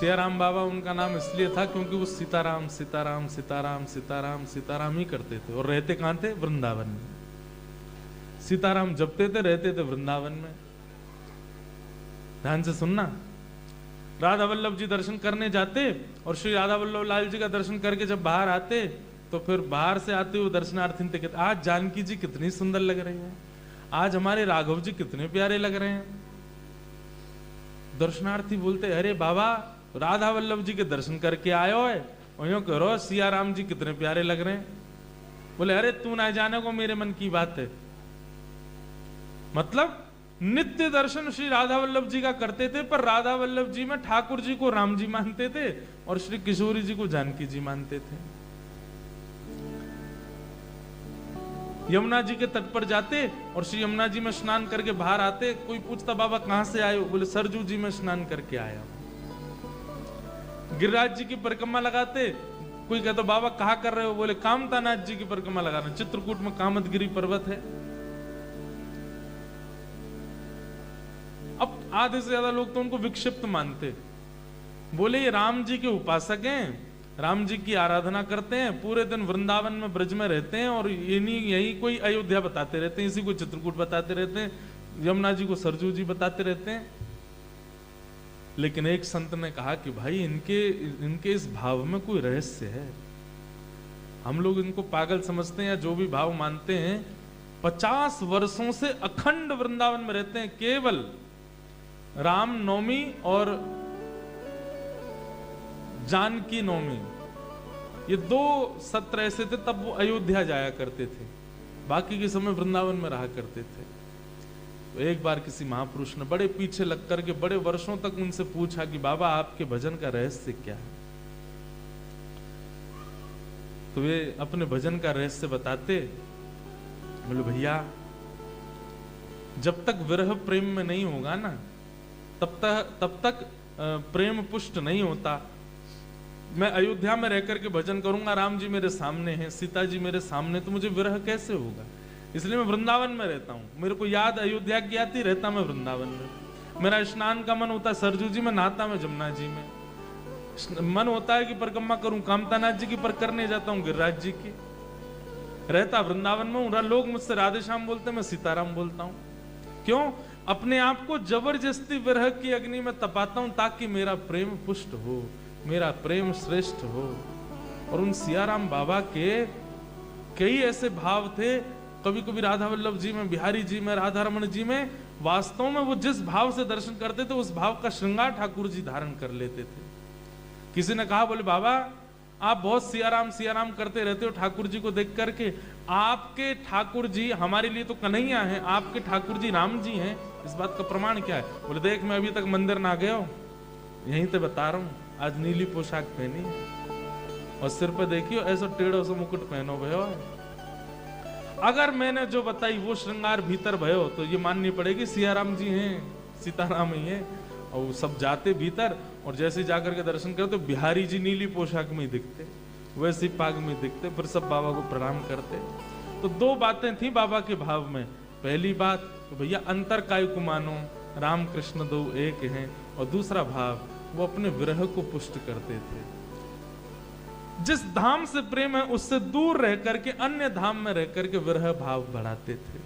सियाराम बाबा उनका नाम इसलिए था क्योंकि वो सीताराम सीताराम सीताराम सीताराम सीताराम ही करते थे और रहते कहां थे? वृंदावन में। सीताराम जपते थे, रहते थे वृंदावन में। ध्यान से सुनना, राधा वल्लभ जी दर्शन करने जाते और श्री राधा वल्लभ लाल जी का दर्शन करके जब बाहर आते तो फिर बाहर से आते हुए दर्शनार्थी थे कहते, आज जानकी जी कितनी सुंदर लग रही है, आज हमारे राघव जी कितने प्यारे लग रहे हैं। दर्शनार्थी बोलते, अरे बाबा राधा वल्लभ जी के दर्शन करके आयो है और यूं करो सिया राम जी कितने प्यारे लग रहे हैं। बोले, अरे तू ना जाने को मेरे मन की बात है। मतलब नित्य दर्शन श्री राधा वल्लभ जी का करते थे, पर राधा वल्लभ जी में ठाकुर जी को राम जी मानते थे और श्री किशोरी जी को जानकी जी मानते थे। यमुना जी के तट पर जाते और श्री यमुना जी में स्नान करके बाहर आते, कोई पूछता बाबा कहां से आए हो? बोले सरजू जी में स्नान करके आया हूं। गिरिराज जी की परिक्रमा लगाते, कोई कहता बाबा कहा कर रहे हो? बोले कामतानाथ जी की परिक्रमा लगा रहे, चित्रकूट में कामतगिरी पर्वत है। अब आधे से ज्यादा लोग तो उनको विक्षिप्त मानते, बोले ये राम जी के उपासक हैं, राम जी की आराधना करते हैं, पूरे दिन वृंदावन में ब्रज में रहते हैं और यही कोई अयोध्या बताते रहते हैं, इसी को चित्रकूट बताते रहते हैं, यमुना जी को सरजू जी बताते रहते हैं। लेकिन एक संत ने कहा कि भाई इनके इस भाव में कोई रहस्य है। हम लोग इनको पागल समझते हैं या जो भी भाव मानते हैं, 50 वर्षों से अखंड वृंदावन में रहते हैं, केवल राम नवमी और जानकी नवमी ये 2 सत्र ऐसे थे, तब वो अयोध्या जाया करते थे, बाकी के समय वृंदावन में रहा करते थे। तो एक बार किसी महापुरुष ने बड़े पीछे लग करके बड़े वर्षों तक उनसे पूछा कि बाबा आपके भजन का रहस्य क्या है? तो वे अपने भजन का रहस्य बताते। बोले भैया जब तक विरह प्रेम में नहीं होगा ना, तब तक प्रेम पुष्ट नहीं होता। मैं अयोध्या में रहकर के भजन करूंगा, राम जी मेरे सामने हैं, सीता जी मेरे सामने, तो मुझे विरह कैसे होगा? इसलिए मैं वृंदावन में रहता हूं। मेरे को याद अयोध्या की आती, रहता मैं वृंदावन में। मेरा स्नान का मन होता है सरजू जी में, नहाता मैं जमुना जी में। मन होता है कि परिक्रमा करूं कामतानाथ जी की, पर करने जाता हूं गिरिराज जी की। रहता वृंदावन में हूं। लोग मुझसे राधे श्याम बोलते, मैं सीताराम बोलता हूं। क्यों? अपने आप को जबरदस्ती विरह की अग्नि में तपाता हूं ताकि मेरा प्रेम पुष्ट हो, मेरा प्रेम श्रेष्ठ हो। और उन सियाराम बाबा के कई ऐसे भाव थे, कभी कभी राधा वल्लभ जी में, बिहारी जी में, राधा रमन जी में, वास्तव में वो जिस भाव से दर्शन करते थे उस भाव का श्रृंगार ठाकुर जी धारण कर लेते थे। किसी ने कहा, बोले बाबा आप बहुत सियाराम सियाराम करते रहते हो ठाकुर जी को देख करके, आपके ठाकुर जी हमारे लिए तो कन्हैया हैं, आपके ठाकुर जी राम जी हैं, इस बात का प्रमाण क्या है? बोले देख मैं अभी तक मंदिर ना गया हूं, यहीं तो बता रहा हूं, आज नीली पोशाक पहनी और सिर पे देखियो ऐसा टेढ़ो सा मुकुट पहनो भयो है। अगर मैंने जो बताई वो श्रृंगार भीतर भयो तो ये माननी पड़ेगी सियाराम जी हैं, सीताराम ही है। और सब जाते भीतर और जैसे जाकर के दर्शन करते तो बिहारी जी नीली पोशाक में ही दिखते, वैसे पाग में दिखते, फिर सब बाबा को प्रणाम करते। तो 2 बातें थी बाबा के भाव में। पहली बात तो भैया अंतर काय को मानो, राम कृष्ण 2 एक हैं। और दूसरा भाव, वो अपने विरह को पुष्ट करते थे। जिस धाम से प्रेम है उससे दूर रह करके अन्य धाम में रह करके विरह भाव बढ़ाते थे।